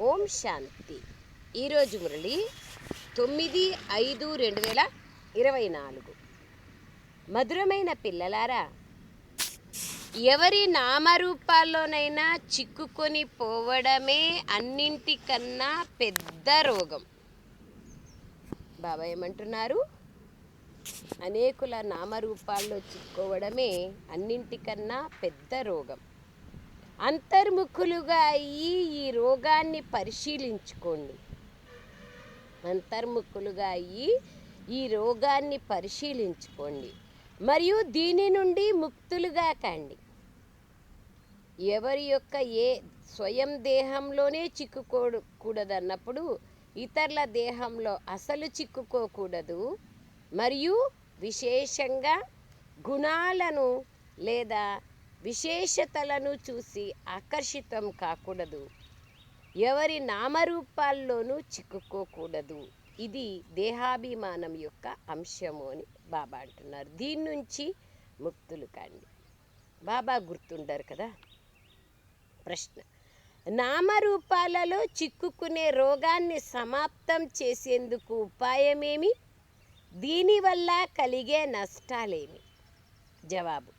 ఓం శాంతి. ఈరోజు మురళి 9/5/2024. మధురమైన పిల్లలారా, ఎవరి నామరూపాల్లోనైనా చిక్కుకొని పోవడమే అన్నింటికన్నా పెద్ద రోగం. బాబా ఏమంటున్నారు? అనేకుల నామరూపాల్లో చిక్కుకోవడమే అన్నింటికన్నా పెద్ద రోగం. అంతర్ముఖులుగా అయ్యి ఈ రోగాన్ని పరిశీలించుకోండి. అంతర్ముఖులుగా అయ్యి ఈ రోగాన్ని పరిశీలించుకోండి మరియు దీని నుండి ముక్తులుగా కండి. ఎవరి యొక్క స్వయం దేహంలోనే చిక్కుకోకూడదన్నప్పుడు ఇతరుల దేహంలో అసలు చిక్కుకోకూడదు. మరియు విశేషంగా గుణాలను లేదా విశేషతలను చూసి ఆకర్షితం కాకూడదు. ఎవరి నామరూపాల్లోనూ చిక్కుకోకూడదు. ఇది దేహాభిమానం యొక్క అంశము అని బాబా అంటున్నారు. దీని నుంచి ముక్తులు కాండి. బాబా గుర్తుండరు కదా. ప్రశ్న: నామరూపాలలో చిక్కుకునే రోగాన్ని సమాప్తం చేసేందుకు ఉపాయమేమి? దీనివల్ల కలిగే నష్టాలేమి? జవాబు: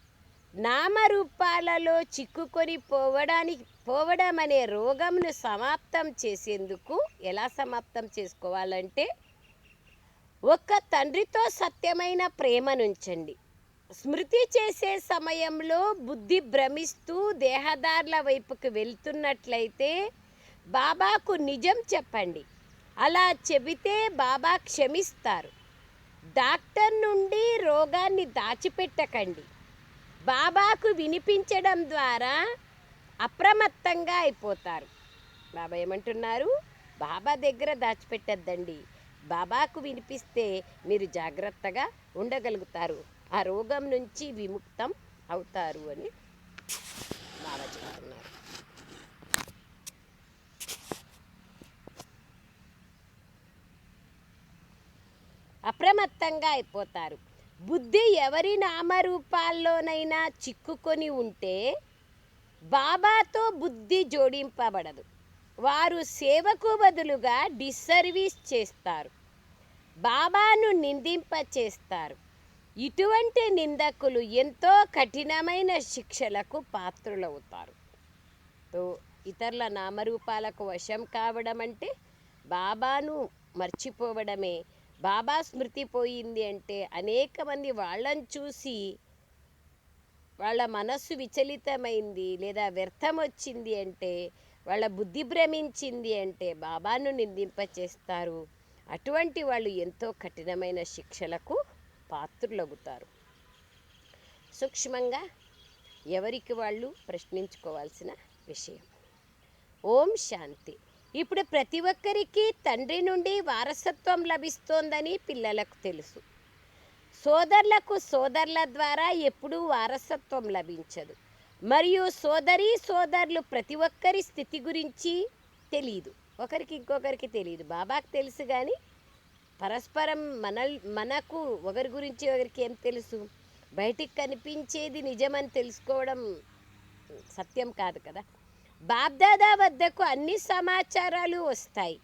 నామరూపాలలో చిక్కుకొని పోవడం అనే రోగంను సమాప్తం చేసేందుకు ఎలా సమాప్తం చేసుకోవాలంటే, ఒక్క తండ్రితో సత్యమైన ప్రేమనుంచండి. స్మృతి చేసే సమయంలో బుద్ధి భ్రమిస్తూ దేహదారుల వైపుకు వెళ్తున్నట్లయితే బాబాకు నిజం చెప్పండి. అలా చెబితే బాబా క్షమిస్తారు. డాక్టర్ నుండి రోగాన్ని దాచిపెట్టకండి. బాబాకు వినిపించడం ద్వారా అప్రమత్తంగా అయిపోతారు. బాబా ఏమంటున్నారు? బాబా దగ్గర దాచిపెట్టద్దండి. బాబాకు వినిపిస్తే మీరు జాగ్రత్తగా ఉండగలుగుతారు. ఆ రోగం నుంచి విముక్తం అవుతారు అని బాబా చెప్తున్నారు. అప్రమత్తంగా అయిపోతారు. బుద్ధి ఎవరి నామరూపాల్లోనైనా చిక్కుకొని ఉంటే బాబాతో బుద్ధి జోడింపబడదు. వారు సేవకు బదులుగా డిస్సర్వీస్ చేస్తారు. బాబాను నిందింపచేస్తారు. ఇటువంటి నిందకులు ఎంతో కఠినమైన శిక్షలకు పాత్రులవుతారు. ఇతరుల నామరూపాలకు వశం కావడం అంటే బాబాను మర్చిపోవడమే. బాబా స్మృతి పోయింది అంటే అనేక మంది వాళ్ళని చూసి వాళ్ళ మనస్సు విచలితమైంది లేదా వ్యర్థం వచ్చింది అంటే, వాళ్ళ బుద్ధి భ్రమించింది అంటే బాబాను నిందింపచేస్తారు. అటువంటి వాళ్ళు ఎంతో కఠినమైన శిక్షలకు పాత్రులవుతారు. సూక్ష్మంగా ఎవరికి వాళ్ళు ప్రశ్నించుకోవాల్సిన విషయం. ఓం శాంతి. ఇప్పుడు ప్రతి ఒక్కరికి తండ్రి నుండి వారసత్వం లభిస్తోందని పిల్లలకు తెలుసు. సోదరుల ద్వారా ఎప్పుడూ వారసత్వం లభించదు. మరియు సోదరులు ప్రతి ఒక్కరి స్థితి గురించి తెలియదు. ఒకరికి ఇంకొకరికి తెలియదు. బాబాకు తెలుసు కానీ పరస్పరం మనకు ఒకరి గురించి ఒకరికి ఏం తెలుసు? బయటికి కనిపించేది నిజమని తెలుసుకోవడం సత్యం కాదు కదా. బాబ్దాదా వద్దకు అన్ని సమాచారాలు వస్తాయి.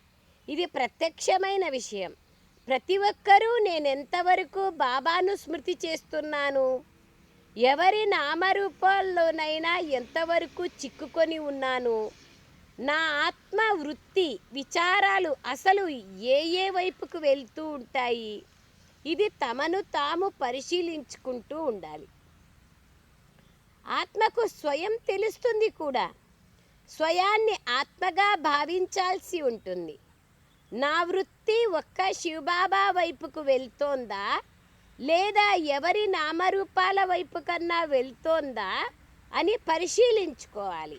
ఇది ప్రత్యక్షమైన విషయం. ప్రతి ఒక్కరూ నేనెంతవరకు బాబాను స్మృతి చేస్తున్నాను, ఎవరి నామరూపాల్లోనైనా ఎంతవరకు చిక్కుకొని ఉన్నాను, నా ఆత్మ వృత్తి విచారాలు అసలు ఏ వైపుకు వెళ్తూ ఉంటాయి, ఇది తమను తాము పరిశీలించుకుంటూ ఉండాలి. ఆత్మకు స్వయం తెలుస్తుంది కూడా. స్వయాన్ని ఆత్మగా భావించాల్సి ఉంటుంది. నా వృత్తి ఒక్క శివబాబా వైపుకు వెళ్తోందా లేదా ఎవరి నామరూపాల వైపు కన్నా వెళ్తోందా అని పరిశీలించుకోవాలి.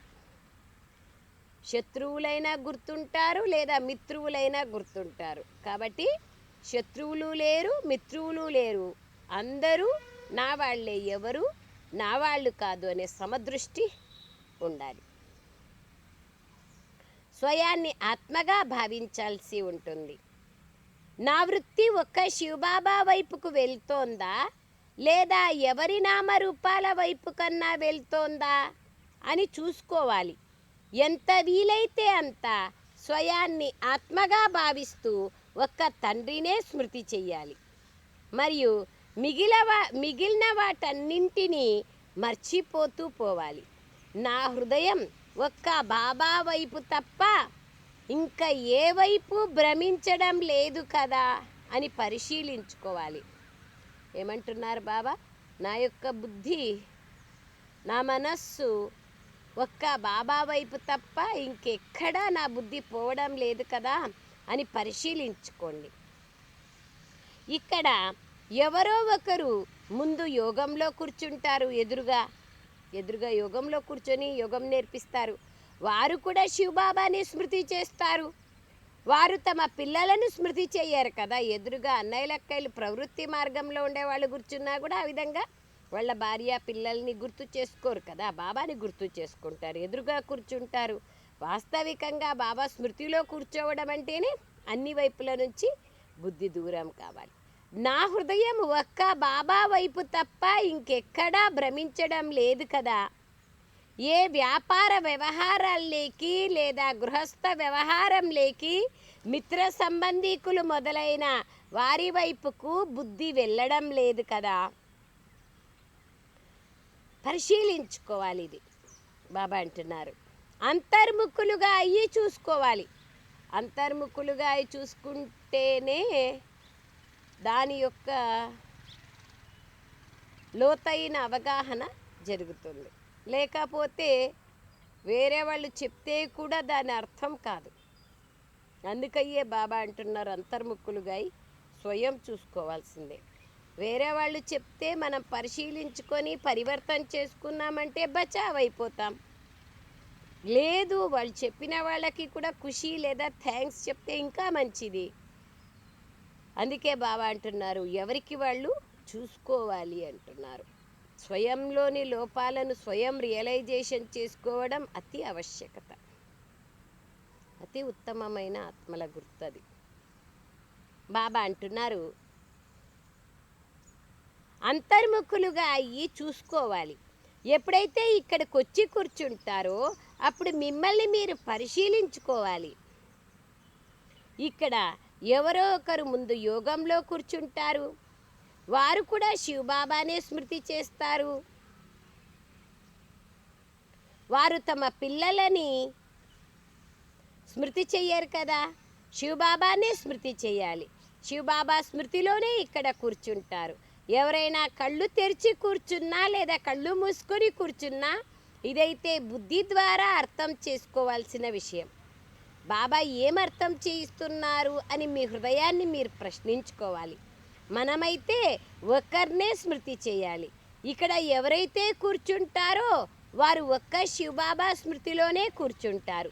శత్రువులైనా గుర్తుంటారు లేదా మిత్రువులైనా గుర్తుంటారు. కాబట్టి శత్రువులు లేరు, మిత్రువులు లేరు, అందరూ నా వాళ్ళే, ఎవరు నా వాళ్ళు కాదు అనే సమదృష్టి ఉండాలి. స్వయాన్ని ఆత్మగా భావించాల్సి ఉంటుంది. నా వృత్తి ఒక్క శివబాబా వైపుకు వెళ్తోందా లేదా ఎవరి నామరూపాల వైపు కన్నా వెళ్తోందా అని చూసుకోవాలి. ఎంత వీలైతే అంత స్వయాన్ని ఆత్మగా భావిస్తూ ఒక్క తండ్రినే స్మృతి చెయ్యాలి. మరియు మిగిలిన వాటన్నింటినీ మర్చిపోతూ పోవాలి. నా హృదయం ఒక్క బాబా వైపు తప్ప ఇంకా ఏ వైపు భ్రమించడం లేదు కదా అని పరిశీలించుకోవాలి. ఏమంటున్నారు బాబా? నా యొక్క బుద్ధి, నా మనస్సు ఒక్క బాబా వైపు తప్ప ఇంకెక్కడా నా బుద్ధి పోవడం లేదు కదా అని పరిశీలించుకోండి. ఇక్కడ ఎవరో ఒకరు ముందు యోగంలో కూర్చుంటారు, ఎదురుగా యోగంలో కూర్చొని యోగం నేర్పిస్తారు. వారు కూడా శివబాబాని స్మృతి చేస్తారు. వారు తమ పిల్లలను స్మృతి చేయరు కదా. ఎదురుగా అన్నయ్యలక్కయ్యలు ప్రవృత్తి మార్గంలో ఉండేవాళ్ళు కూర్చున్నా కూడా ఆ విధంగా వాళ్ళ భార్య పిల్లల్ని గుర్తు చేసుకోరు కదా, బాబాని గుర్తు చేసుకుంటారు, ఎదురుగా కూర్చుంటారు. వాస్తవికంగా బాబా స్మృతిలో కూర్చోవడం అంటేనే అన్ని వైపుల నుంచి బుద్ధి దూరం కావాలి. నా హృదయం ఒక్క బాబా వైపు తప్ప ఇంకెక్కడా భ్రమించడం లేదు కదా. ఏ వ్యాపార వ్యవహారాల్లోకి లేదా గృహస్థ వ్యవహారంలోకి మిత్ర సంబంధీకులు మొదలైన వారి వైపుకు బుద్ధి వెళ్ళడం లేదు కదా. పరిశీలించుకోవాలి. ఇది బాబా అంటున్నారు. అంతర్ముఖులుగా అయ్యి చూసుకోవాలి. అంతర్ముఖులుగా అయి చూసుకుంటేనే దాని యొక్క లోతైన అవగాహన జరుగుతుంది. లేకపోతే వేరే వాళ్ళు చెప్తే కూడా దాని అర్థం కాదు. అందుకయ్యే బాబా అంటున్నారు అంతర్ముఖులుగా అయి స్వయం చూసుకోవాల్సిందే. వేరే వాళ్ళు చెప్తే మనం పరిశీలించుకొని పరివర్తన చేసుకున్నామంటే బచావ్ అయిపోతాం. లేదు, వాళ్ళు చెప్పిన వాళ్ళకి కూడా ఖుషి లేదా థ్యాంక్స్ చెప్తే ఇంకా మంచిది. అందుకే బాబా అంటున్నారు ఎవరికి వాళ్ళు చూసుకోవాలి అంటున్నారు. స్వయంలోని లోపాలను స్వయం రియలైజేషన్ చేసుకోవడం అతి ఆవశ్యకత. అతి ఉత్తమమైన ఆత్మల గుర్తది. బాబా అంటున్నారు అంతర్ముఖులుగా అయ్యి చూసుకోవాలి. ఎప్పుడైతే ఇక్కడికి వచ్చి కూర్చుంటారో అప్పుడు మిమ్మల్ని మీరు పరిశీలించుకోవాలి. ఇక్కడ ఎవరో ఒకరు ముందు యోగంలో కూర్చుంటారు. వారు కూడా శివబాబానే స్మృతి చేస్తారు. వారు తమ పిల్లలని స్మృతి చెయ్యరు కదా, శివబాబానే స్మృతి చేయాలి. శివబాబా స్మృతిలోనే ఇక్కడ కూర్చుంటారు. ఎవరైనా కళ్ళు తెరిచి కూర్చున్నా లేదా కళ్ళు మూసుకొని కూర్చున్నా ఇదైతే బుద్ధి ద్వారా అర్థం చేసుకోవాల్సిన విషయం. బాబా ఏమర్థం చేయిస్తున్నారు అని మీ హృదయాన్ని మీరు ప్రశ్నించుకోవాలి. మనమైతే ఒక్కరినే స్మృతి చేయాలి. ఇక్కడ ఎవరైతే కూర్చుంటారో వారు ఒక్క శివబాబా స్మృతిలోనే కూర్చుంటారు.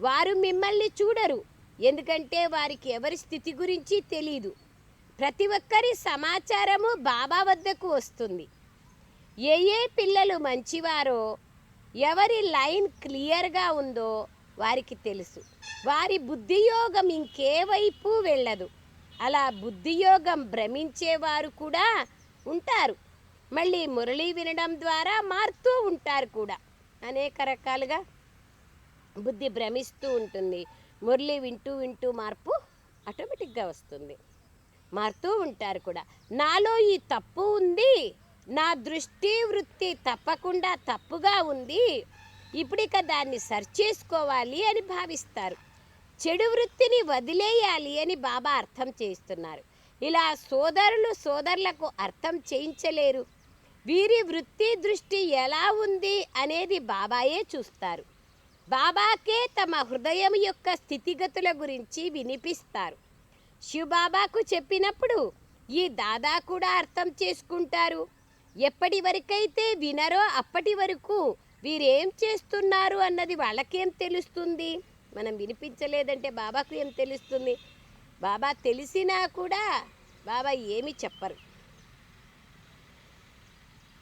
వారు మిమ్మల్ని చూడరు, ఎందుకంటే వారికి ఎవరి స్థితి గురించి తెలీదు. ప్రతి ఒక్కరి సమాచారము బాబా వద్దకు వస్తుంది. ఏ పిల్లలు మంచివారో, ఎవరి లైన్ క్లియర్గా ఉందో వారికి తెలుసు. వారి బుద్ధియోగం ఇంకే వైపు వెళ్ళదు. అలా బుద్ధియోగం భ్రమించేవారు కూడా ఉంటారు. మళ్ళీ మురళి వినడం ద్వారా మారుతూ ఉంటారు కూడా. అనేక రకాలుగా బుద్ధి భ్రమిస్తూ ఉంటుంది. మురళి వింటూ వింటూ మార్పు ఆటోమేటిక్గా వస్తుంది. మారుతూ ఉంటారు కూడా. నాలో ఈ తప్పు ఉంది, నా దృష్టి వృత్తి తప్పకుండా తప్పుగా ఉంది, ఇప్పుడిక దాన్ని సరిచేసుకోవాలి అని భావిస్తారు. చెడు వృత్తిని వదిలేయాలి అని బాబా అర్థం చేస్తున్నారు. ఇలా సోదరులకు అర్థం చేయించలేరు. వీరి వృత్తి దృష్టి ఎలా ఉంది అనేది బాబాయే చూస్తారు. బాబాకే తమ హృదయం యొక్క స్థితిగతుల గురించి వినిపిస్తారు. శివబాబాకు చెప్పినప్పుడు ఈ దాదా కూడా అర్థం చేసుకుంటారు. ఎప్పటి వరకైతే వినరో అప్పటి వరకు వీరేం చేస్తున్నారు అన్నది వాళ్ళకేం తెలుస్తుంది? మనం వినిపించలేదంటే బాబాకు ఏం తెలుస్తుంది? బాబా తెలిసినా కూడా బాబా ఏమి చెప్పరు.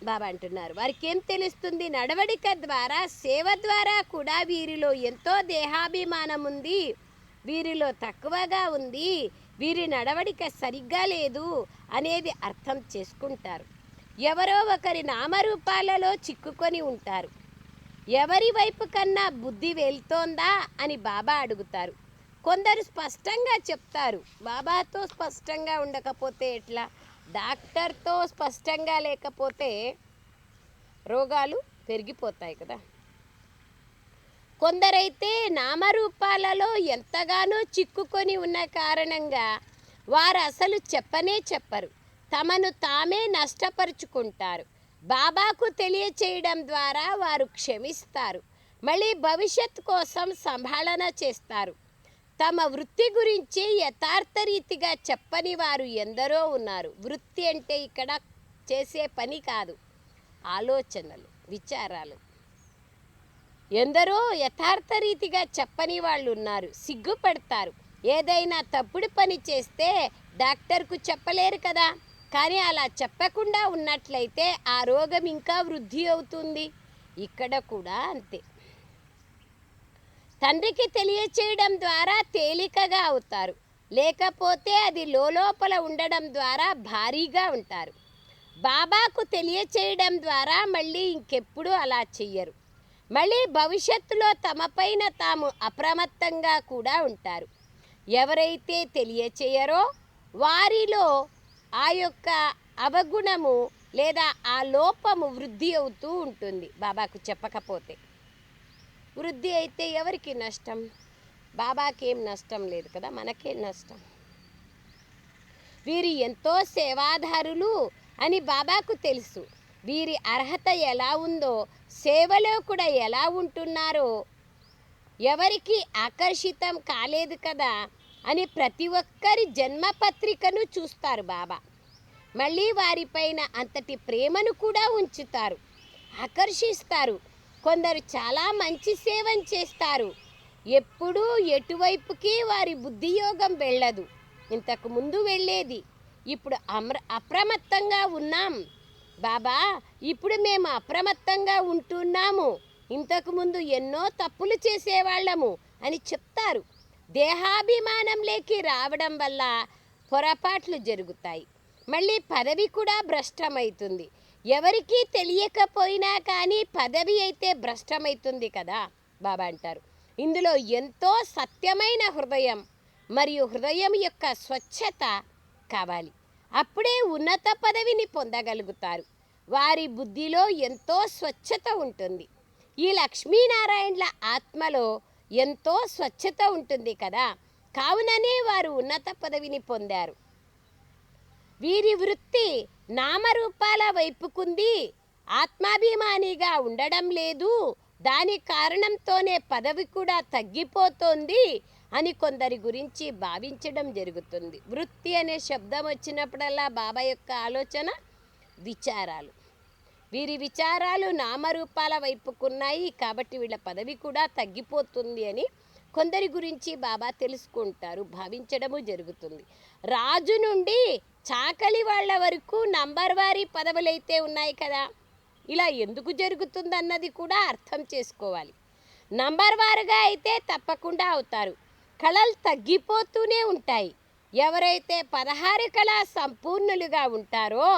బాబా అంటున్నారు వారికి ఏం తెలుస్తుంది? నడవడిక ద్వారా, సేవ ద్వారా కూడా వీరిలో ఎంతో దేహాభిమానం ఉంది, వీరిలో తక్కువగా ఉంది, వీరి నడవడిక సరిగ్గా లేదు అనేది అర్థం చేసుకుంటారు. ఎవరో ఒకరి నామరూపాలలో చిక్కుకొని ఉంటారు. ఎవరి వైపు కన్నా బుద్ధి వెళ్తోందా అని బాబా అడుగుతారు. కొందరు స్పష్టంగా చెప్తారు. బాబాతో స్పష్టంగా ఉండకపోతే ఎట్లా? డాక్టర్తో స్పష్టంగా లేకపోతే రోగాలు పెరిగిపోతాయి కదా. కొందరైతే నామరూపాలలో ఎంతగానో చిక్కుకొని ఉన్న కారణంగా వారు అసలు చెప్పరు. తమను తామే నష్టపరుచుకుంటారు. బాబాకు తెలియచేయడం ద్వారా వారు క్షమిస్తారు. మళ్ళీ భవిష్యత్తు కోసం సంభాళన చేస్తారు. తమ వృత్తి గురించి యథార్థ రీతిగా చెప్పని వారు ఎందరో ఉన్నారు. వృత్తి అంటే ఇక్కడ చేసే పని కాదు, ఆలోచనలు, విచారాలు. ఎందరో యథార్థ రీతిగా చెప్పని వాళ్ళు ఉన్నారు. సిగ్గుపడతారు. ఏదైనా తప్పుడు పని చేస్తే డాక్టర్కు చెప్పలేరు కదా. కానీ అలా చెప్పకుండా ఉన్నట్లయితే ఆ రోగం ఇంకా వృద్ధి అవుతుంది. ఇక్కడ కూడా అంతే. తండ్రికి తెలియచేయడం ద్వారా తేలికగా అవుతారు. లేకపోతే అది లోపల ఉండడం ద్వారా భారీగా ఉంటారు. బాబాకు తెలియచేయడం ద్వారా మళ్ళీ ఇంకెప్పుడు అలా చెయ్యరు. మళ్ళీ భవిష్యత్తులో తమపైన తాము అప్రమత్తంగా కూడా ఉంటారు. ఎవరైతే తెలియచేయరో వారిలో ఆ యొక్క అవగుణము లేదా ఆ లోపము వృద్ధి అవుతూ ఉంటుంది. బాబాకు చెప్పకపోతే వృద్ధి అయితే ఎవరికి నష్టం? బాబాకి ఏం నష్టం లేదు కదా, మనకే నష్టం. వీరు ఎంతో సేవాదారులు అని బాబాకు తెలుసు. వీరి అర్హత ఎలా ఉందో, సేవలో కూడా ఎలా ఉంటున్నారో ఎవరికి ఆకర్షితం కాలేదు కదా అని ప్రతి ఒక్కరి జన్మపత్రికను చూస్తారు బాబా. మళ్ళీ వారిపైన అంతటి ప్రేమను కూడా ఉంచుతారు, ఆకర్షిస్తారు. కొందరు చాలా మంచి సేవం చేస్తారు. ఎప్పుడూ ఎటువైపుకి వారి బుద్ధియోగం వెళ్ళదు. ఇంతకు ముందు వెళ్ళేది, ఇప్పుడు అప్రమత్తంగా ఉన్నాం బాబా, ఇప్పుడు మేము అప్రమత్తంగా ఉంటున్నాము. ఇంతకుముందు ఎన్నో తప్పులు చేసేవాళ్ళము అని చెప్తారు. దేహాభిమానంలోకి రావడం వల్ల పొరపాట్లు జరుగుతాయి. మళ్ళీ పదవి కూడా భ్రష్టమవుతుంది. ఎవరికీ తెలియకపోయినా కానీ పదవి అయితే భ్రష్టమవుతుంది కదా బాబా అంటారు. ఇందులో ఎంతో సత్యమైన హృదయం మరియు హృదయం యొక్క స్వచ్ఛత కావాలి. అప్పుడే ఉన్నత పదవిని పొందగలుగుతారు. వారి బుద్ధిలో ఎంతో స్వచ్ఛత ఉంటుంది. ఈ లక్ష్మీనారాయణల ఆత్మలో ఎంతో స్వచ్ఛత ఉంటుంది కదా, కావుననే వారు ఉన్నత పదవిని పొందారు. వీరి వృత్తి నామరూపాల వైపుకుంది, ఆత్మాభిమానిగా ఉండడం లేదు. దాని కారణంతోనే పదవి కూడా తగ్గిపోతోంది అని కొందరి గురించి భావించడం జరుగుతుంది. వృత్తి అనే శబ్దం వచ్చినప్పుడల్లా బాబా యొక్క ఆలోచన విచారాలు. వీరి విచారాలు నామరూపాల వైపుకున్నాయి కాబట్టి వీళ్ళ పదవి కూడా తగ్గిపోతుంది అని కొందరి గురించి బాబా తెలుసుకుంటారు, భావించడము జరుగుతుంది. రాజు నుండి చాకలి వాళ్ళ వరకు నంబర్ వారీ పదవులైతే ఉన్నాయి కదా. ఇలా ఎందుకు జరుగుతుందన్నది కూడా అర్థం చేసుకోవాలి. నంబర్ వారుగా అయితే తప్పకుండా అవుతారు. కళలు తగ్గిపోతూనే ఉంటాయి. ఎవరైతే 16 కళా సంపూర్ణులుగా ఉంటారో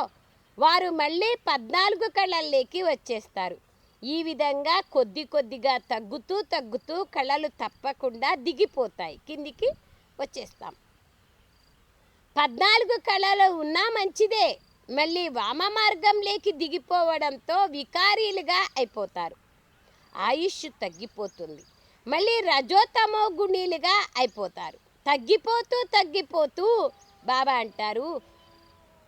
వారు మళ్ళీ 14 కళల్లోకి వచ్చేస్తారు. ఈ విధంగా కొద్దిగా తగ్గుతూ కళలు తప్పకుండా దిగిపోతాయి, కిందికి వచ్చేస్తాం. 14 కళలు ఉన్నా మంచిదే, మళ్ళీ వామ మార్గంలోకి దిగిపోవడంతో వికారీలుగా అయిపోతారు. ఆయుష్ తగ్గిపోతుంది. మళ్ళీ రజోతమో గుణీలుగా అయిపోతారు. తగ్గిపోతూ బాబా అంటారు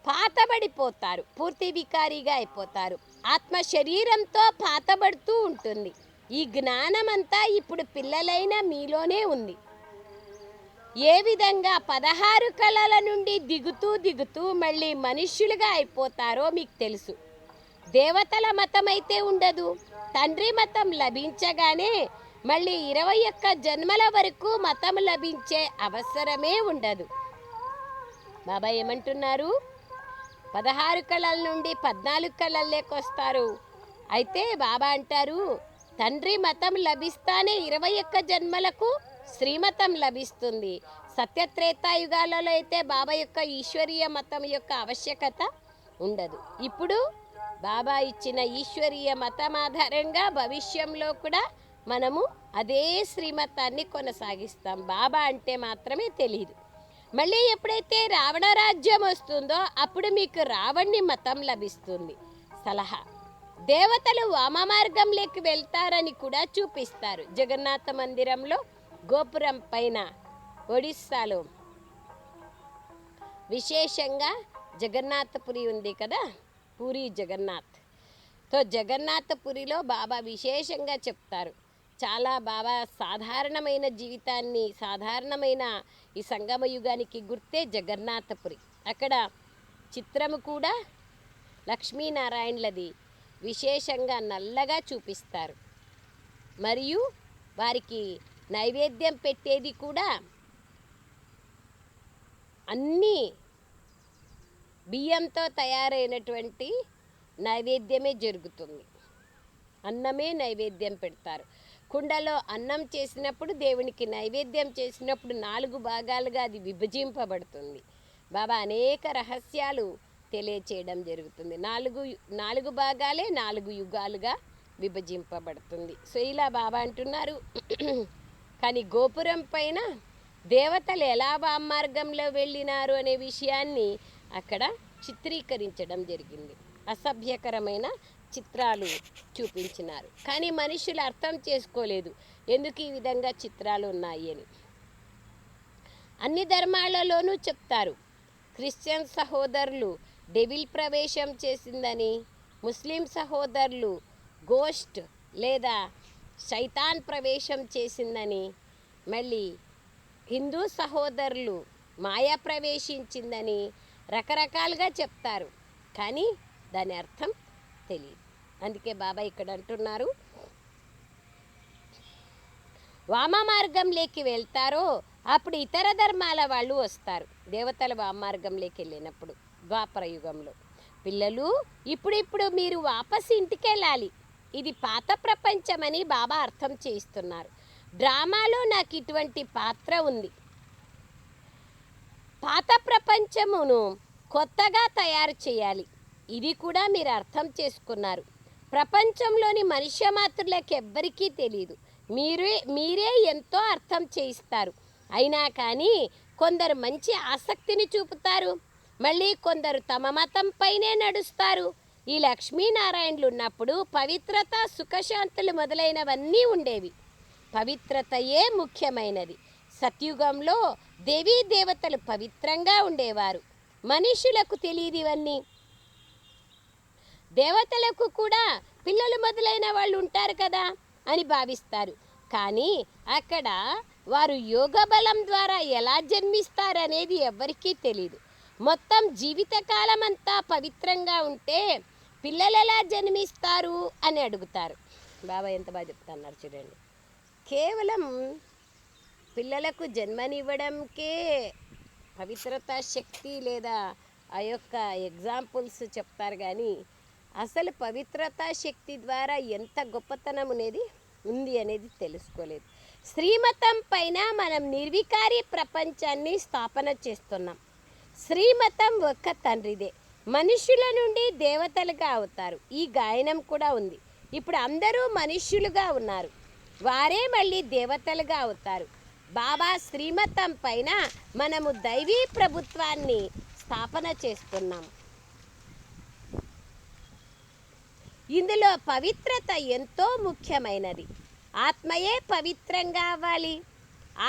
పాతబడిపోతారు, పూర్తి వికారీగా అయిపోతారు. ఆత్మ శరీరంతో పాతబడుతూ ఉంటుంది. ఈ జ్ఞానమంతా ఇప్పుడు పిల్లలైన మీలోనే ఉంది. ఏ విధంగా 16 కళల నుండి దిగుతూ మళ్ళీ మనుష్యులుగా అయిపోతారో మీకు తెలుసు. దేవతల మతం అయితే ఉండదు. తండ్రి మతం లభించగానే మళ్ళీ 21 జన్మల వరకు మతం లభించే అవసరమే ఉండదు. బాబా ఏమంటున్నారు? 16 కళల నుండి 14 కళల్లోకి వస్తారు. అయితే బాబా అంటారు తండ్రి మతం లభిస్తానే 21 జన్మలకు శ్రీమతం లభిస్తుంది. సత్యత్రేతాయుగాలలో అయితే బాబా యొక్క ఈశ్వరీయ మతం యొక్క ఆవశ్యకత ఉండదు. ఇప్పుడు బాబా ఇచ్చిన ఈశ్వరీయ మతం ఆధారంగా భవిష్యంలో కూడా మనము అదే శ్రీమతాన్ని కొనసాగిస్తాం. బాబా అంటే మాత్రమే తెలియదు. మళ్ళీ ఎప్పుడైతే రావణ రాజ్యం వస్తుందో అప్పుడు మీకు రావణ్ణి మతం లభిస్తుంది. సలహా: దేవతలు వామ మార్గంలోకి వెళ్తారని కూడా చూపిస్తారు. జగన్నాథ మందిరంలో గోపురం పైన ఒడిస్సాలో విశేషంగా జగన్నాథపురి ఉంది కదా, పూరి జగన్నాథ్. జగన్నాథపురిలో బాబా విశేషంగా చెప్తారు. చాలా బాబా సాధారణమైన జీవితాన్ని, సాధారణమైన ఈ సంగమ యుగానికి గుర్తే జగన్నాథపురి. అక్కడ చిత్రము కూడా లక్ష్మీనారాయణలది విశేషంగా నల్లగా చూపిస్తారు. మరియు వారికి నైవేద్యం పెట్టేది కూడా అన్నీ బియ్యంతో తయారైనటువంటి నైవేద్యమే జరుగుతుంది. అన్నమే నైవేద్యం పెడతారు. కుండలో అన్నం చేసినప్పుడు, దేవునికి నైవేద్యం చేసినప్పుడు 4 భాగాలుగా అది విభజింపబడుతుంది. బాబా అనేక రహస్యాలు తెలియచేయడం జరుగుతుంది. 4 భాగాలే 4 యుగాలుగా విభజింపబడుతుంది. సో ఇలా బాబా అంటున్నారు. కానీ గోపురం పైన దేవతలు ఎలా వామార్గంలో వెళ్ళినారు అనే విషయాన్ని అక్కడ చిత్రీకరించడం జరిగింది. అసభ్యకరమైన చిత్రాలు చూపించినారు. కానీ మనుషులు అర్థం చేసుకోలేదు ఎందుకు ఈ విధంగా చిత్రాలు ఉన్నాయి అని. అన్ని ధర్మాలలోనూ చెప్తారు. క్రిస్టియన్ సహోదరులు డెవిల్ ప్రవేశం చేసిందని, ముస్లిం సహోదరులు గోస్ట్ లేదా శైతాన్ ప్రవేశం చేసిందని, మళ్ళీ హిందూ సహోదరులు మాయా ప్రవేశించిందని రకరకాలుగా చెప్తారు. కానీ దాని అర్థం తెలియదు. అందుకే బాబా ఇక్కడ అంటున్నారు, వామ మార్గంలోకి వెళ్తారో అప్పుడు ఇతర ధర్మాల వాళ్ళు వస్తారు. దేవతల వామ మార్గంలోకి వెళ్ళినప్పుడు ద్వాపర యుగంలో, పిల్లలు ఇప్పుడు మీరు వాపసు ఇంటికి వెళ్ళాలి, ఇది పాత ప్రపంచమని బాబా అర్థం చేయిస్తున్నారు. డ్రామాలో నాకు ఇటువంటి పాత్ర ఉంది. పాత ప్రపంచమును కొత్తగా తయారు చేయాలి, ఇది కూడా మీరు అర్థం చేసుకున్నారు. ప్రపంచంలోని మనుష్య మాత్రులకు ఎవ్వరికీ తెలియదు, మీరే ఎంతో అర్థం చేయిస్తారు. అయినా కానీ కొందరు మంచి ఆసక్తిని చూపుతారు, మళ్ళీ కొందరు తమ మతం పైనే నడుస్తారు. ఈ లక్ష్మీనారాయణలు ఉన్నప్పుడు పవిత్రత, సుఖశాంతులు మొదలైనవన్నీ ఉండేవి. పవిత్రతయే ముఖ్యమైనది. సత్యుగంలో దేవీ దేవతలు పవిత్రంగా ఉండేవారు. మనుషులకు తెలియదు ఇవన్నీ. దేవతలకు కూడా పిల్లలు మొదలైన వాళ్ళు ఉంటారు కదా అని భావిస్తారు. కానీ అక్కడ వారు యోగ బలం ద్వారా ఎలా జన్మిస్తారనేది ఎవ్వరికీ తెలియదు. మొత్తం జీవితకాలం అంతా పవిత్రంగా ఉంటే పిల్లలు ఎలా జన్మిస్తారు అని అడుగుతారు. బాబా ఎంత బాగా చెప్తున్నారు చూడండి. కేవలం పిల్లలకు జన్మనివ్వడంకే పవిత్రతా శక్తి లేదా ఆ యొక్క ఎగ్జాంపుల్స్ చెప్తారు, కానీ అసలు పవిత్రతా శక్తి ద్వారా ఎంత గొప్పతనం అనేది ఉంది అనేది తెలుసుకోలేదు. శ్రీమతం పైన మనం నిర్వికారి ప్రపంచాన్ని స్థాపన చేస్తున్నాం. శ్రీమతం ఒక్క తండ్రిదే, మనుష్యుల నుండి దేవతలుగా అవుతారు. ఈ గాయనం కూడా ఉంది. ఇప్పుడు అందరూ మనుష్యులుగా ఉన్నారు, వారే మళ్ళీ దేవతలుగా అవుతారు. బాబా శ్రీమతం పైన మనము దైవీ ప్రభుత్వాన్ని స్థాపన చేస్తున్నాం. ఇందులో పవిత్రత ఎంతో ముఖ్యమైనది. ఆత్మయే పవిత్రంగా అవ్వాలి,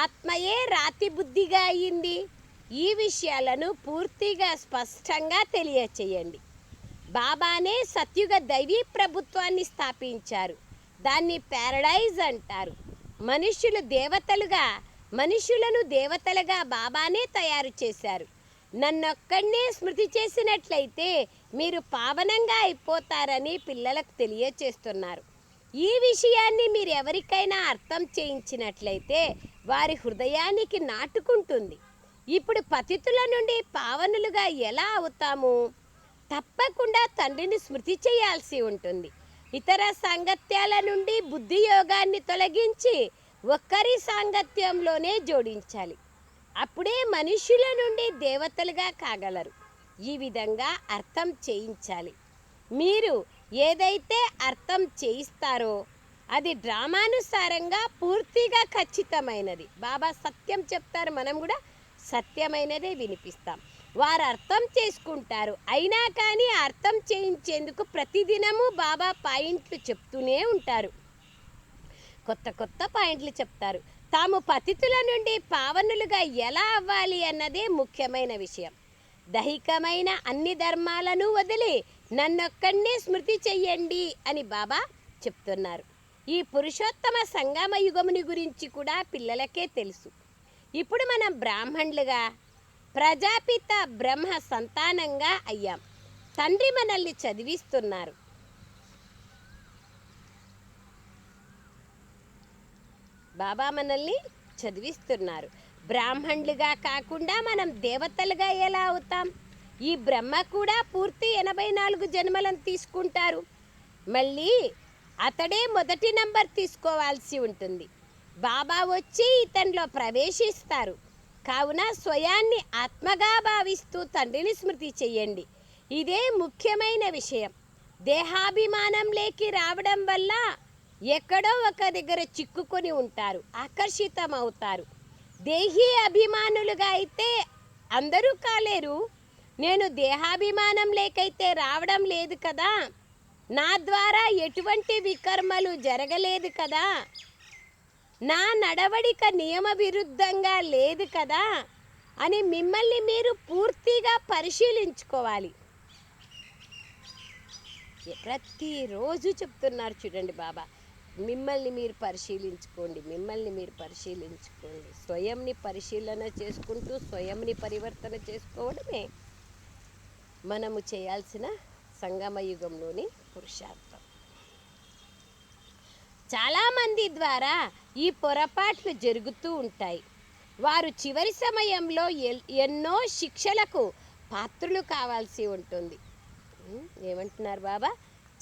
ఆత్మయే రాతి బుద్ధిగా అయ్యింది. ఈ విషయాలను పూర్తిగా స్పష్టంగా తెలియచేయండి. బాబానే సత్యుగ దైవీ ప్రభుత్వాన్ని స్థాపించారు. దాన్ని ప్యారడైజ్ అంటారు. మనుషులను దేవతలుగా బాబానే తయారు చేశారు. నన్నొక్కడినే స్మృతి చేసినట్లయితే మీరు పావనంగా అయిపోతారని పిల్లలకు తెలియచేస్తున్నారు. ఈ విషయాన్ని మీరు ఎవరికైనా అర్థం చేయించినట్లయితే వారి హృదయానికి నాటుకుంటుంది. ఇప్పుడు పతితుల నుండి పావనులుగా ఎలా అవుతాము? తప్పకుండా తండ్రిని స్మృతి చేయాల్సి ఉంటుంది. ఇతర సాంగత్యాల నుండి బుద్ధి యోగాన్ని తొలగించి ఒక్కరి సాంగత్యంలోనే జోడించాలి. అప్పుడే మనుషుల నుండి దేవతలుగా కాగలరు. ఈ విధంగా అర్థం చేయించాలి. మీరు ఏదైతే అర్థం చేయిస్తారో అది డ్రామానుసారంగా పూర్తిగా ఖచ్చితమైనది. బాబా సత్యం చెప్తారు, మనం కూడా సత్యమైనదే వినిపిస్తాం. వారు అర్థం చేసుకుంటారు. అయినా కానీ అర్థం చేయించేందుకు ప్రతిదినము బాబా పాయింట్లు చెప్తూనే ఉంటారు, కొత్త కొత్త పాయింట్లు చెప్తారు. తాము పతితుల నుండి పావనులుగా ఎలా అవ్వాలి అన్నదే ముఖ్యమైన విషయం. దైహికమైన అన్ని ధర్మాలను వదిలి నన్నొక్కడినే స్మృతి చెయ్యండి అని బాబా చెప్తున్నారు. ఈ పురుషోత్తమ సంగమ యుగముని గురించి కూడా పిల్లలకే తెలుసు. ఇప్పుడు మనం బ్రాహ్మణులుగా ప్రజాపిత బ్రహ్మ సంతానంగా అయ్యాం. తండ్రి మనల్ని చదివిస్తున్నారు. బాబా మనల్ని చదివిస్తున్నారు. బ్రాహ్మణులుగా కాకుండా మనం దేవతలుగా ఎలా అవుతాం? ఈ బ్రహ్మ కూడా పూర్తి 84 జన్మలను తీసుకుంటారు. మళ్ళీ అతడే మొదటి నంబర్ తీసుకోవాల్సి ఉంటుంది. బాబా వచ్చి ఇతనిలో ప్రవేశిస్తారు. కావున స్వయాన్ని ఆత్మగా భావిస్తూ తండ్రిని స్మృతి చెయ్యండి. ఇదే ముఖ్యమైన విషయం. దేహాభిమానం లేకి రావడం వల్ల ఎక్కడో ఒక దగ్గర చిక్కుకొని ఉంటారు, ఆకర్షితం అవుతారు. దేహీ అభిమానులుగా అయితే అందరూ కాలేరు. నేను దేహాభిమానం లేకైతే రావడం లేదు కదా, నా ద్వారా ఎటువంటి వికర్మలు జరగలేదు కదా, నా నడవడిక నియమ విరుద్ధంగా లేదు కదా అని మిమ్మల్ని మీరు పూర్తిగా పరిశీలించుకోవాలి. ప్రతిరోజు చెప్తున్నారు చూడండి బాబా, మిమ్మల్ని మీరు పరిశీలించుకోండి, మిమ్మల్ని మీరు పరిశీలించుకోండి. స్వయంని పరిశీలన చేసుకుంటూ స్వయంని పరివర్తన చేసుకోవడమే మనము చేయాల్సిన సంగమ యుగంలోని పురుషార్థం. చాలామంది ద్వారా ఈ పొరపాట్లు జరుగుతూ ఉంటాయి. వారు చివరి సమయంలో ఎన్నో శిక్షలకు పాత్రులు కావాల్సి ఉంటుంది. ఏమంటున్నారు బాబా?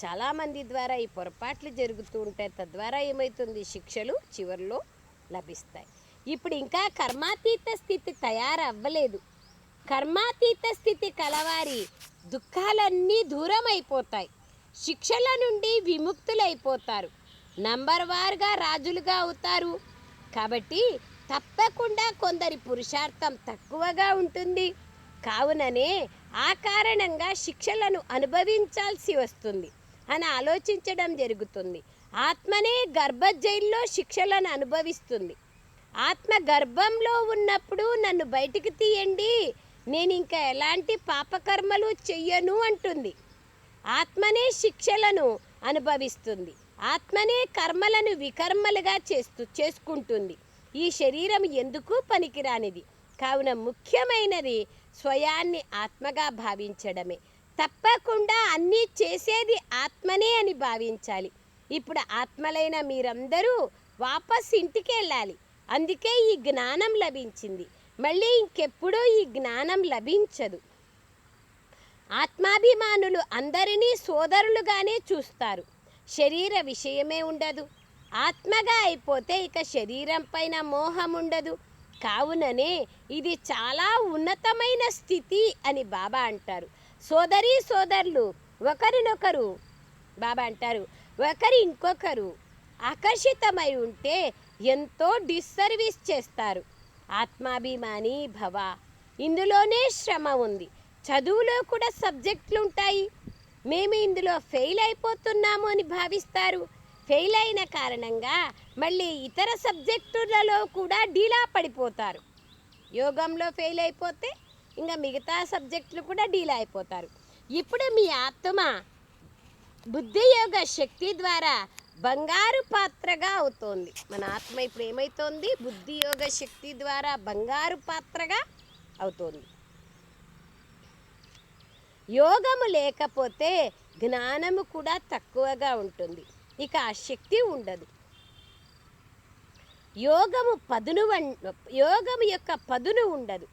చాలామంది ద్వారా ఈ పొరపాట్లు జరుగుతూ ఉంటాయి. తద్వారా ఏమవుతుంది? శిక్షలు చివరిలో లభిస్తాయి. ఇప్పుడు ఇంకా కర్మాతీత స్థితి తయారవ్వలేదు. కర్మాతీత స్థితి కలవారి దుఃఖాలన్నీ దూరం అయిపోతాయి, శిక్షల నుండి విముక్తులైపోతారు, నంబర్ వారుగా రాజులుగా అవుతారు. కాబట్టి తప్పకుండా కొందరి పురుషార్థం తక్కువగా ఉంటుంది. కావుననే ఆ కారణంగా శిక్షలను అనుభవించాల్సి వస్తుంది అని ఆలోచించడం జరుగుతుంది. ఆత్మనే గర్భజైల్లో శిక్షలను అనుభవిస్తుంది. ఆత్మ గర్భంలో ఉన్నప్పుడు నన్ను బయటికి తీయండి, నేను ఇంకా ఎలాంటి పాపకర్మలు చెయ్యను అంటుంది. ఆత్మనే శిక్షలను అనుభవిస్తుంది. ఆత్మనే కర్మలను వికర్మలుగా చేసుకుంటుంది. ఈ శరీరం ఎందుకు పనికిరానిది. కావున ముఖ్యమైనది స్వయాన్ని ఆత్మగా భావించడమే. తప్పకుండా అన్నీ చేసేది ఆత్మనే అని భావించాలి. ఇప్పుడు ఆత్మలైన మీరందరూ వాపస్ ఇంటికి వెళ్ళాలి. అందుకే ఈ జ్ఞానం లభించింది. మళ్ళీ ఇంకెప్పుడూ ఈ జ్ఞానం లభించదు. ఆత్మాభిమానులు అందరినీ సోదరులుగానే చూస్తారు. శరీర విషయమే ఉండదు. ఆత్మగా అయిపోతే ఇక శరీరం పైన మోహం ఉండదు. కావుననే ఇది చాలా ఉన్నతమైన స్థితి అని బాబా అంటారు. సోదరీ సోదరులు ఒకరినొకరు, బాబా అంటారు, ఒకరి ఇంకొకరు ఆకర్షితమై ఉంటే ఎంతో డిస్సర్వీస్ చేస్తారు. ఆత్మాభిమాని భవ. ఇందులోనే శ్రమ ఉంది. చదువులో కూడా సబ్జెక్టులు ఉంటాయి. మేము ఇందులో ఫెయిల్ అయిపోతున్నాము అని భావిస్తారు. ఫెయిల్ అయిన కారణంగా మళ్ళీ ఇతర సబ్జెక్టులలో కూడా డీలా పడిపోతారు. యోగంలో ఫెయిల్ అయిపోతే ఇంకా మిగతా సబ్జెక్టులు కూడా డీలా అయిపోతారు. ఇప్పుడు మీ ఆత్మ బుద్ధియోగ శక్తి ద్వారా బంగారు పాత్రగా అవుతోంది. మన ఆత్మ ఇప్పుడు ఏమవుతోంది? బుద్ధియోగ శక్తి ద్వారా బంగారు పాత్రగా అవుతోంది. యోగము లేకపోతే జ్ఞానము కూడా తక్కువగా ఉంటుంది. ఇక ఆ శక్తి ఉండదు. యోగము యొక్క పదును ఉండదు.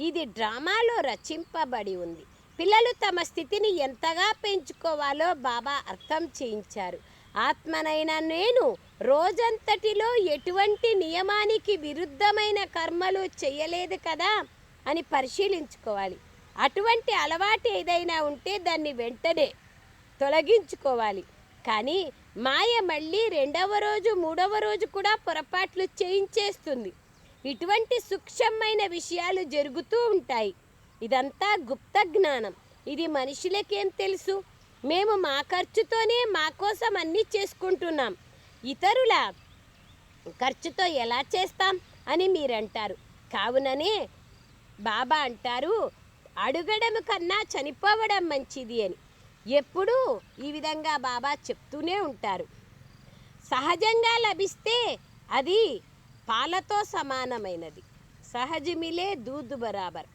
ఇది డ్రామాలో రచింపబడి ఉంది. పిల్లలు తమ స్థితిని ఎంతగా పెంచుకోవాలో బాబా అర్థం చేయించారు. ఆత్మనైన నేను రోజంతటిలో ఎటువంటి నియమానికి విరుద్ధమైన కర్మలు చేయలేదు కదా అని పరిశీలించుకోవాలి. అటువంటి అలవాటు ఏదైనా ఉంటే దాన్ని వెంటనే తొలగించుకోవాలి. కానీ మాయ మళ్ళీ రెండవ రోజు మూడవ రోజు కూడా పొరపాట్లు చేయించేస్తుంది. ఇటువంటి సూక్ష్మమైన విషయాలు జరుగుతూ ఉంటాయి. ఇదంతా గుప్త జ్ఞానం. ఇది మనుషులకేం తెలుసు? మేము మా ఖర్చుతోనే మా కోసం అన్నీ చేసుకుంటున్నాం, ఇతరుల ఖర్చుతో ఎలా చేస్తాం అని మీరంటారు. కావుననే బాబా అంటారు, అడగడం కన్నా చనిపోవడం మంచిది అని. ఎప్పుడూ ఈ విధంగా బాబా చెప్తూనే ఉంటారు. సహజంగా లభిస్తే అది పాలతో సమానమైనది. సహజ మిలే దూద్ బరాబర్.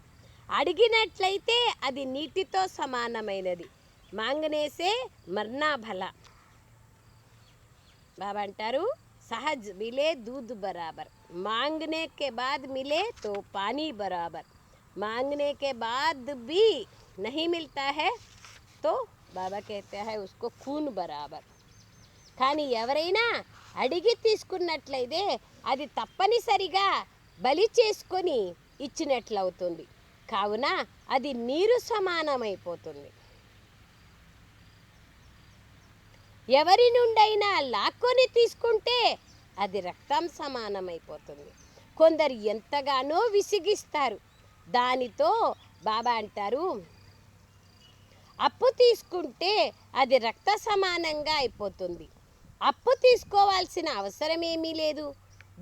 అడిగినట్లయితే అది నీటితో సమానమైనది. మాంగనేసే మర్నా భల. బాబా అంటారు, సహజ్ మిలే దూద్ బరాబర్, మాంగనే కే బాద్ మిలే తో పానీ బరాబర్, మాంగనే కే బాద్ भी नहीं मिलता है तो బాబా कहते हैं उसको खून బరాబర్. కానీ ఎవరైనా అడిగి తీసుకున్నట్లయితే అది తప్పనిసరిగా బలి చేసుకొని ఇచ్చినట్లవుతుంది. కావున అది నీరు సమానమైపోతుంది. ఎవరి నుండైనా లాక్కొని తీసుకుంటే అది రక్తం సమానమైపోతుంది. కొందరు ఎంతగానో విసిగిస్తారు. దానితో బాబా అంటారు, అప్పు తీసుకుంటే అది రక్త సమానంగా అయిపోతుంది. అప్పు తీసుకోవాల్సిన అవసరం ఏమీ లేదు.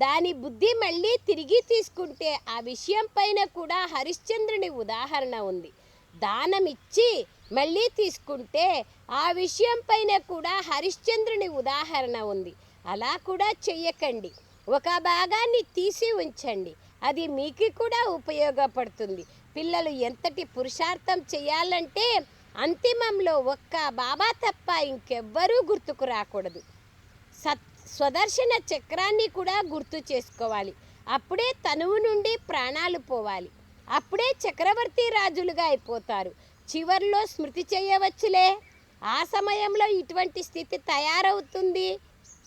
దాని బుద్ధి మళ్ళీ తిరిగి తీసుకుంటే ఆ విషయం పైన కూడా హరిశ్చంద్రుని ఉదాహరణ ఉంది. దానం ఇచ్చి మళ్ళీ తీసుకుంటే ఆ విషయం పైన కూడా హరిశ్చంద్రుని ఉదాహరణ ఉంది. అలా కూడా చెయ్యకండి. ఒక భాగాన్ని తీసి ఉంచండి, అది మీకు కూడా ఉపయోగపడుతుంది. పిల్లలు ఎంతటి పురుషార్థం చేయాలంటే అంతిమంలో ఒక్క బాబా తప్ప ఇంకెవ్వరూ గుర్తుకు రాకూడదు. స్వదర్శన చక్రాన్ని కూడా గుర్తు చేసుకోవాలి. అప్పుడే తనువు నుండి ప్రాణాలు పోవాలి. అప్పుడే చక్రవర్తి రాజులుగా అయిపోతారు. చివరిలో స్మృతి చేయవచ్చులే, ఆ సమయంలో ఇటువంటి స్థితి తయారవుతుంది.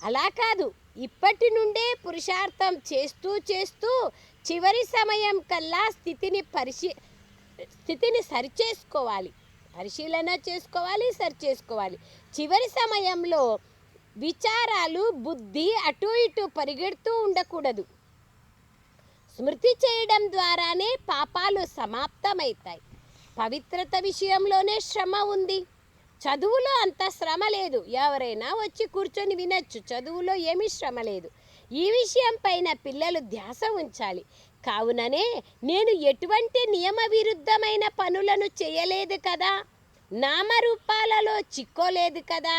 అలా కాదు, ఇప్పటి నుండే పురుషార్థం చేస్తూ చేస్తూ చివరి సమయం కల్లా స్థితిని సరిచేసుకోవాలి, పరిశీలన చేసుకోవాలి, సరిచేసుకోవాలి. చివరి సమయంలో విచారాలు, బుద్ధి అటు ఇటు పరిగెడుతూ ఉండకూడదు. స్మృతి చేయడం ద్వారానే పాపాలు సమాప్తమవుతాయి. పవిత్రత విషయంలోనే శ్రమ ఉంది. చదువులో అంత శ్రమ లేదు. ఎవరైనా వచ్చి కూర్చొని వినొచ్చు. చదువులో ఏమీ శ్రమ లేదు. ఈ విషయం పైన పిల్లలు ధ్యాస ఉంచాలి. కావుననే నేను ఎటువంటి నియమ విరుద్ధమైన పనులను చేయలేదు కదా, నామరూపాలలో చిక్కోలేదు కదా,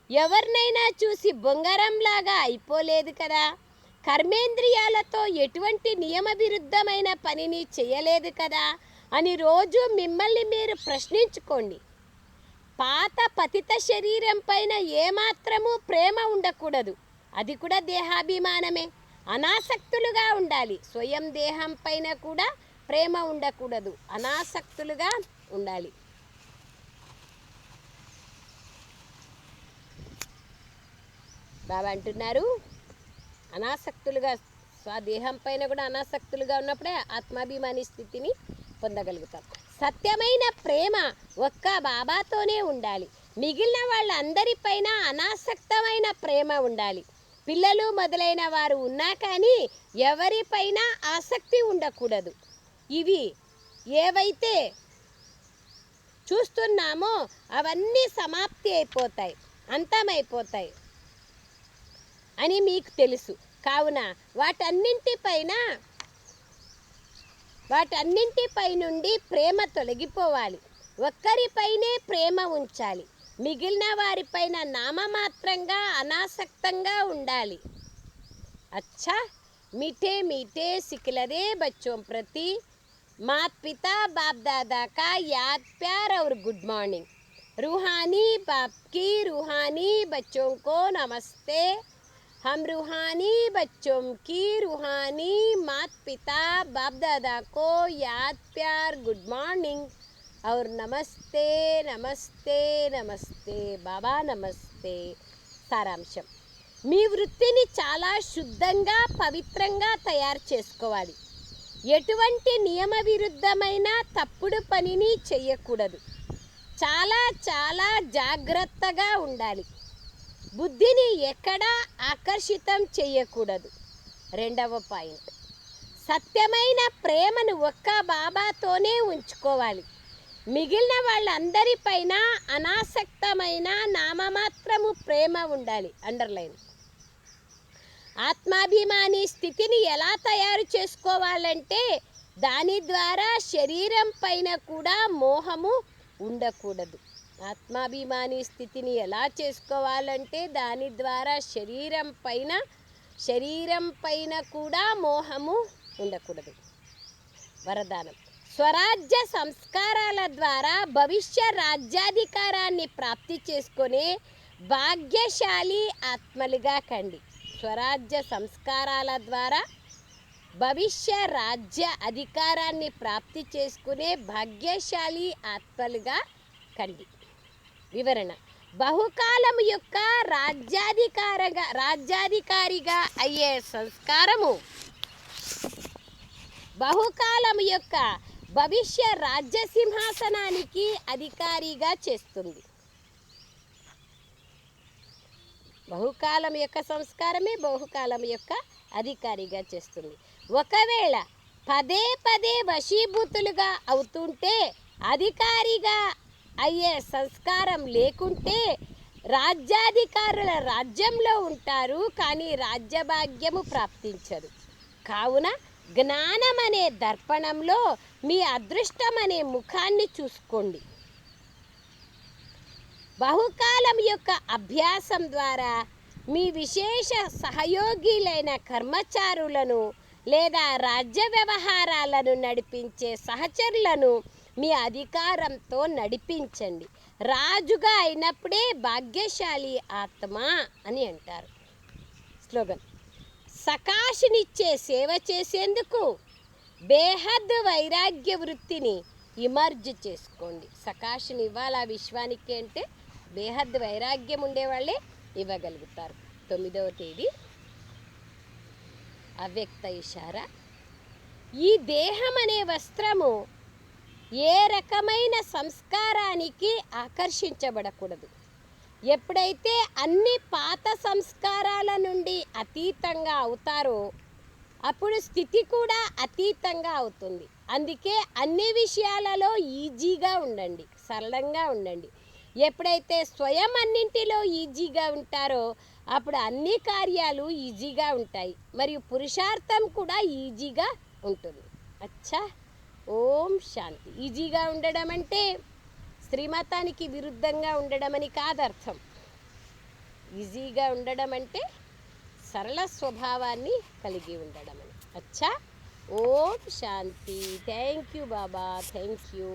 ఎవరినైనా చూసి బొంగరంలాగా అయిపోలేదు కదా, కర్మేంద్రియాలతో ఎటువంటి నియమ విరుద్ధమైన పనిని చేయలేదు కదా అని రోజు మిమ్మల్ని మీరు ప్రశ్నించుకోండి. పాత పతిత శరీరం పైన ఏమాత్రము ప్రేమ ఉండకూడదు. అది కూడా దేహాభిమానమే. అనాసక్తులుగా ఉండాలి. స్వయం దేహం పైన కూడా ప్రేమ ఉండకూడదు, అనాసక్తులుగా ఉండాలి. బాబా అంటున్నారు, అనాసక్తులుగా స్వదేహం పైన కూడా అనాసక్తులుగా ఉన్నప్పుడే ఆత్మాభిమాని స్థితిని పొందగలుగుతాం. సత్యమైన ప్రేమ ఒక్క బాబాతోనే ఉండాలి. మిగిలిన వాళ్ళందరిపైన అనాసక్తమైన ప్రేమ ఉండాలి. పిల్లలు మొదలైన వారు ఉన్నా కానీ ఎవరిపైన ఆసక్తి ఉండకూడదు. ఇవి ఏవైతే చూస్తున్నామో అవన్నీ సమాప్తి అయిపోతాయి, అంతమైపోతాయి అని మీకు తెలుసు. కావున వాటన్నింటిపై నుండి ప్రేమ తొలగిపోవాలి. ఒక్కరిపైనే ప్రేమ ఉంచాలి. మిగిలిన వారిపైన నామమాత్రంగా అనాసక్తంగా ఉండాలి. అచ్చా, మీఠే మీఠే సిఖలదే బచ్చోं ప్రతి मात पिता बाप दादा का याद प्यार और गुड मॉर्निंग. रूहानी बाप की रूहानी बच्चों को नमस्ते. हम रूहानी बच्चों की रूहानी मात पिता बाप दादा को याद प्यार गुड मॉर्निंग और नमस्ते नमस्ते नमस्ते बाबा नमस्ते. సారాంశం, మీ వృత్తిని చాలా శుద్ధంగా పవిత్రంగా తయారు చేసుకోవాలి. ఎటువంటి నియమ విరుద్ధమైన తప్పుడు పనిని చేయకూడదు. చాలా చాలా జాగ్రత్తగా ఉండాలి. బుద్ధిని ఎక్కడా ఆకర్షితం చేయకూడదు. రెండవ పాయింట్, సత్యమైన ప్రేమను ఒక్క బాబాతోనే ఉంచుకోవాలి. మిగిలిన వాళ్ళందరిపైన అనాసక్తమైన నామమాత్రము ప్రేమ ఉండాలి. అండర్లైన్. ఆత్మాభిమాని స్థితిని ఎలా తయారు చేసుకోవాలంటే దాని ద్వారా శరీరం పైన కూడా మోహము ఉండకూడదు. ఆత్మాభిమాని స్థితిని ఎలా చేసుకోవాలంటే దాని ద్వారా శరీరం పైన కూడా మోహము ఉండకూడదు. వరదానం, స్వరాజ్య సంస్కారాల ద్వారా భవిష్య రాజ్యాధికారాన్ని ప్రాప్తి చేసుకునే భాగ్యశాలి ఆత్మలుగా కండి. స్వరాజ్య సంస్కారాల ద్వారా భవిష్య రాజ్య అధికారాన్ని ప్రాప్తి చేసుకునే భాగ్యశాలి ఆత్మలుగా కండి. వివరణ, బహుకాలం యొక్క రాజ్యాధికారిగా అయ్యే సంస్కారము బహుకాలం యొక్క భవిష్య రాజ్య సింహాసనానికి అధికారిగా చేస్తుంది. బహుకాలం యొక్క సంస్కారమే బహుకాలం యొక్క అధికారిగా చేస్తుంది. ఒకవేళ పదే పదే వశీభూతులుగా అవుతుంటే, అధికారిగా అయ్యే సంస్కారం లేకుంటే రాజ్యాధికారుల రాజ్యంలో ఉంటారు, కానీ రాజ్యభాగ్యము ప్రాప్తించరు. కావున జ్ఞానం అనే దర్పణంలో మీ అదృష్టం అనే ముఖాన్ని చూసుకోండి. బహుకాలం యొక్క అభ్యాసం ద్వారా మీ విశేష సహయోగిలైన కర్మచారులను లేదా రాజ్య వ్యవహారాలను నడిపించే సహచరులను మీ అధికారంతో నడిపించండి. రాజుగా అయినప్పుడే భాగ్యశాలి ఆత్మ అని అంటారు. స్లోగన్, సకాశనిచ్చే సేవ చేసేందుకు బేహద్ వైరాగ్య వృత్తిని ఇమర్జ్ చేసుకోండి. సకాశని ఇవ్వాలి విశ్వానికి అంటే బేహద్ వైరాగ్యం ఉండేవాళ్ళే ఇవ్వగలుగుతారు. 9వ తేదీ అవ్యక్త ఇషారా. ఈ దేహం అనే వస్త్రము ఏ రకమైన సంస్కారానికి ఆకర్షించబడకూడదు. ఎప్పుడైతే అన్ని పాత సంస్కారాల నుండి అతీతంగా అవుతారో అప్పుడు స్థితి కూడా అతీతంగా అవుతుంది. అందుకే అన్ని విషయాలలో ఈజీగా ఉండండి, సరళంగా ఉండండి. ఎప్పుడైతే స్వయం అన్నింటిలో ఈజీగా ఉంటారో అప్పుడు అన్ని కార్యాలు ఈజీగా ఉంటాయి, మరియు పురుషార్థం కూడా ఈజీగా ఉంటుంది. అచ్చా, ఓం శాంతి. ఈజీగా ఉండడం అంటే శ్రీమతానికి విరుద్ధంగా ఉండడం అని కాదర్థం. ఈజీగా ఉండడం అంటే సరళ స్వభావాన్ని కలిగి ఉండడం అని. అచ్చా, ఓం శాంతి. థ్యాంక్ యూ బాబా, థ్యాంక్ యూ.